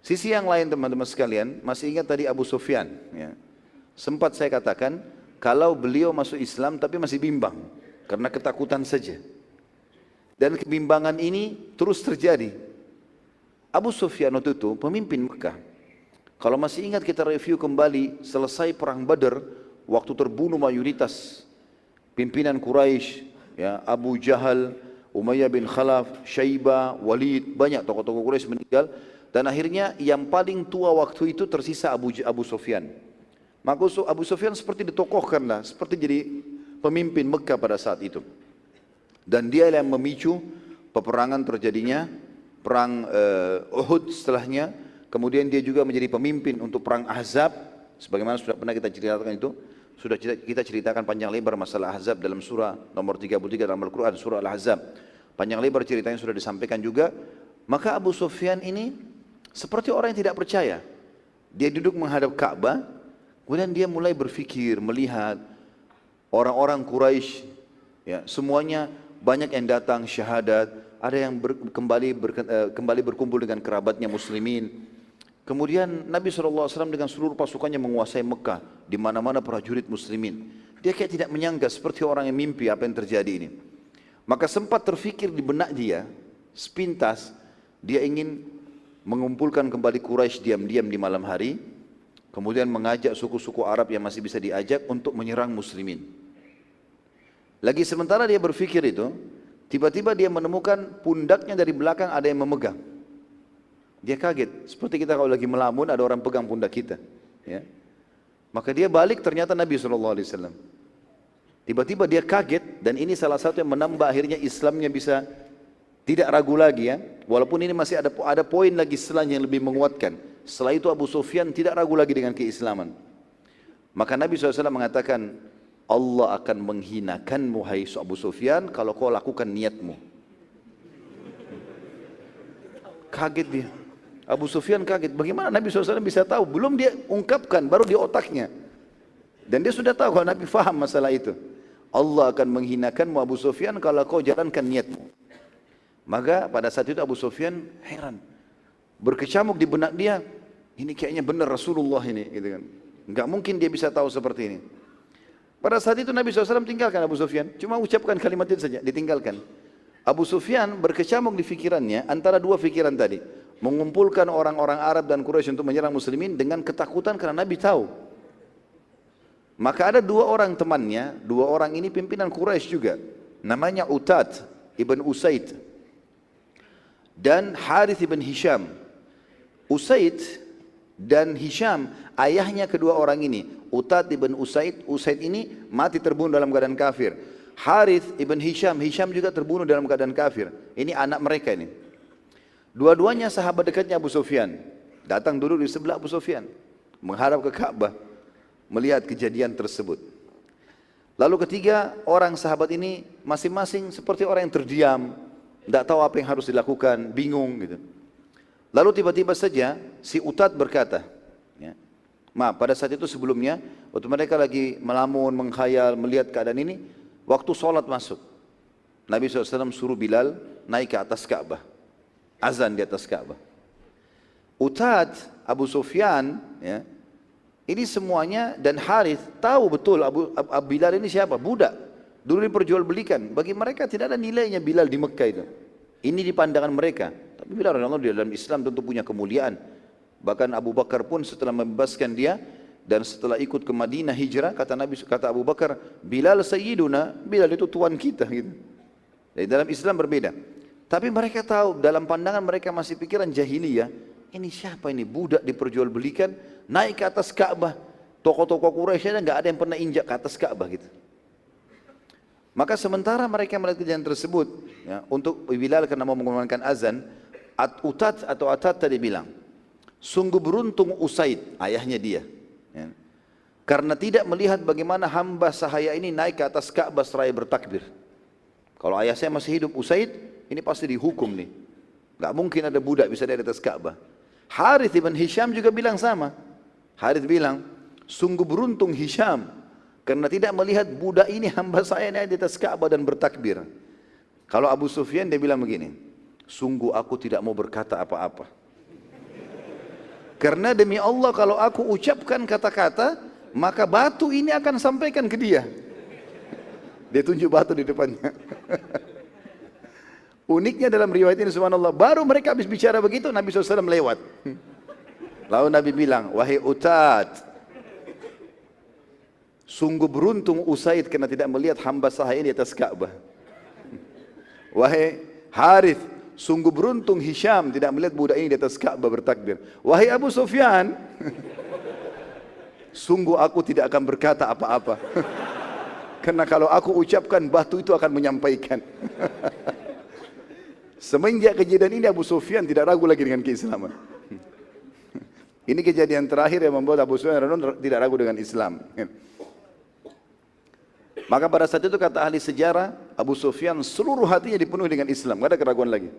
Sisi yang lain teman-teman sekalian, masih ingat tadi Abu Sufyan, ya. Sempat saya katakan, kalau beliau masuk Islam tapi masih bimbang, karena ketakutan saja. Dan kebimbangan ini terus terjadi. Abu Sufyan waktu itu pemimpin Mekah. Kalau masih ingat kita review kembali, selesai perang Badar, waktu terbunuh mayoritas pimpinan Quraisy, ya, Abu Jahal, Umayyah bin Khalaf, Syaibah, Walid, banyak tokoh-tokoh Quraisy meninggal. Dan akhirnya yang paling tua waktu itu tersisa Abu Sufyan. Maka Abu Sufyan seperti ditokohkanlah, seperti jadi pemimpin Mekah pada saat itu. Dan dia yang memicu peperangan terjadinya perang Uhud setelahnya. Kemudian dia juga menjadi pemimpin untuk perang Ahzab. Sebagaimana sudah pernah kita ceritakan itu. Sudah kita ceritakan panjang lebar masalah Ahzab dalam surah nomor 33 dalam Al-Quran, surah Al-Ahzab. Panjang lebar ceritanya sudah disampaikan juga. Maka Abu Sufyan ini seperti orang yang tidak percaya. Dia duduk menghadap Ka'bah, kemudian dia mulai berfikir, melihat orang-orang Quraisy, ya, semuanya banyak yang datang syahadat, ada yang kembali berkumpul dengan kerabatnya muslimin. Kemudian Nabi SAW dengan seluruh pasukannya menguasai Mekah, di mana-mana prajurit muslimin. Dia kayak tidak menyangka seperti orang yang mimpi apa yang terjadi ini. Maka sempat terfikir di benak dia, sepintas, dia ingin mengumpulkan kembali Quraisy diam-diam di malam hari, kemudian mengajak suku-suku Arab yang masih bisa diajak untuk menyerang muslimin. Lagi sementara dia berfikir itu, tiba-tiba dia menemukan pundaknya dari belakang ada yang memegang. Dia kaget, seperti kita kalau lagi melamun ada orang pegang pundak kita, ya. Maka dia balik, ternyata Nabi SAW. Tiba-tiba dia kaget, dan ini salah satu yang menambah akhirnya Islamnya bisa tidak ragu lagi, ya. Walaupun ini masih ada poin lagi setelahnya yang lebih menguatkan. Setelah itu Abu Sufyan tidak ragu lagi dengan keislaman. Maka Nabi SAW mengatakan, Allah akan menghinakanmu hai Abu Sufyan kalau kau lakukan niatmu. Kaget dia. Abu Sufyan kaget. Bagaimana Nabi SAW bisa tahu? Belum dia ungkapkan, baru di otaknya. Dan dia sudah tahu kalau Nabi faham masalah itu. Allah akan menghinakanmu Abu Sufyan kalau kau jalankan niatmu. Maka pada saat itu Abu Sufyan heran, berkecamuk di benak dia, ini kayaknya benar Rasulullah ini, gitu kan. Enggak mungkin dia bisa tahu seperti ini. Pada saat itu Nabi SAW tinggalkan Abu Sufyan, cuma ucapkan kalimat itu saja, ditinggalkan. Abu Sufyan berkecamuk di pikirannya antara dua pikiran tadi, mengumpulkan orang-orang Arab dan Quraisy untuk menyerang muslimin dengan ketakutan karena Nabi tahu. Maka ada dua orang temannya, dua orang ini pimpinan Quraisy juga, namanya Utad ibn Usaid dan Harith ibn Hisham. Usaid dan Hisham, ayahnya kedua orang ini. Utad ibn Usaid, Usaid ini mati terbunuh dalam keadaan kafir. Harith ibn Hisham, Hisham juga terbunuh dalam keadaan kafir. Ini anak mereka ini. Dua-duanya sahabat dekatnya Abu Sufyan. Datang duduk di sebelah Abu Sufyan, menghadap ke Ka'bah, melihat kejadian tersebut. Lalu ketiga orang sahabat ini masing-masing seperti orang yang terdiam, tidak tahu apa yang harus dilakukan, bingung gitu. Lalu tiba-tiba saja si Utad berkata, ya, maaf, pada saat itu sebelumnya, waktu mereka lagi melamun, menghayal, melihat keadaan ini, waktu sholat masuk, Nabi SAW suruh Bilal naik ke atas Ka'bah, azan di atas Ka'bah. Utad, Abu Sufyan, ya, ini semuanya, dan Harith tahu betul Abu Bilal ini siapa, budak. Dulu diperjualbelikan, bagi mereka tidak ada nilainya Bilal di Mekah itu. Ini di pandangan mereka. Tapi Bilal radhiyallahu anhu di dalam Islam tentu punya kemuliaan. Bahkan Abu Bakar pun setelah membebaskan dia dan setelah ikut ke Madinah hijrah, kata Abu Bakar, Bilal sayyiduna, Bilal itu tuan kita gitu. Jadi dalam Islam berbeda. Tapi mereka tahu, dalam pandangan mereka masih pikiran jahiliyah, ini siapa ini budak diperjualbelikan naik ke atas Ka'bah. Tokoh-tokoh Quraisy enggak ada yang pernah injak ke atas Ka'bah gitu. Maka sementara mereka melihat kejadian tersebut, ya, untuk Bilal karena mau mengumandangkan azan, Utad atau Atad tadi bilang, sungguh beruntung Usaid, ayahnya dia, ya, karena tidak melihat bagaimana hamba sahaya ini naik ke atas Ka'bah seraya bertakbir. Kalau ayah saya masih hidup, Usaid, ini pasti dihukum nih. Gak mungkin ada budak bisa dari atas Ka'bah. Harith ibn Hisham juga bilang sama. Harith bilang, sungguh beruntung Hisham, karena tidak melihat budak ini hamba saya naik di atas Ka'bah dan bertakbir. Kalau Abu Sufyan dia bilang begini, sungguh aku tidak mau berkata apa-apa. Karena demi Allah kalau aku ucapkan kata-kata, maka batu ini akan sampaikan ke dia. Dia tunjuk batu di depannya. Uniknya dalam riwayat ini subhanallah, baru mereka habis bicara begitu, Nabi SAW lewat. Lalu Nabi bilang, wahai Utat, sungguh beruntung Usaid karena tidak melihat hamba sahaya di atas Ka'bah. Wahai Harith, sungguh beruntung Hisham tidak melihat budak ini di atas Ka'bah bertakbir. Wahai Abu Sufyan, sungguh aku tidak akan berkata apa-apa. Karena kalau aku ucapkan, batu itu akan menyampaikan. Semenjak kejadian ini Abu Sufyan tidak ragu lagi dengan keislaman. Ini kejadian terakhir yang membuat Abu Sufyan tidak ragu dengan Islam. Maka pada saat itu kata ahli sejarah, Abu Sufyan seluruh hatinya dipenuhi dengan Islam, tidak ada keraguan lagi.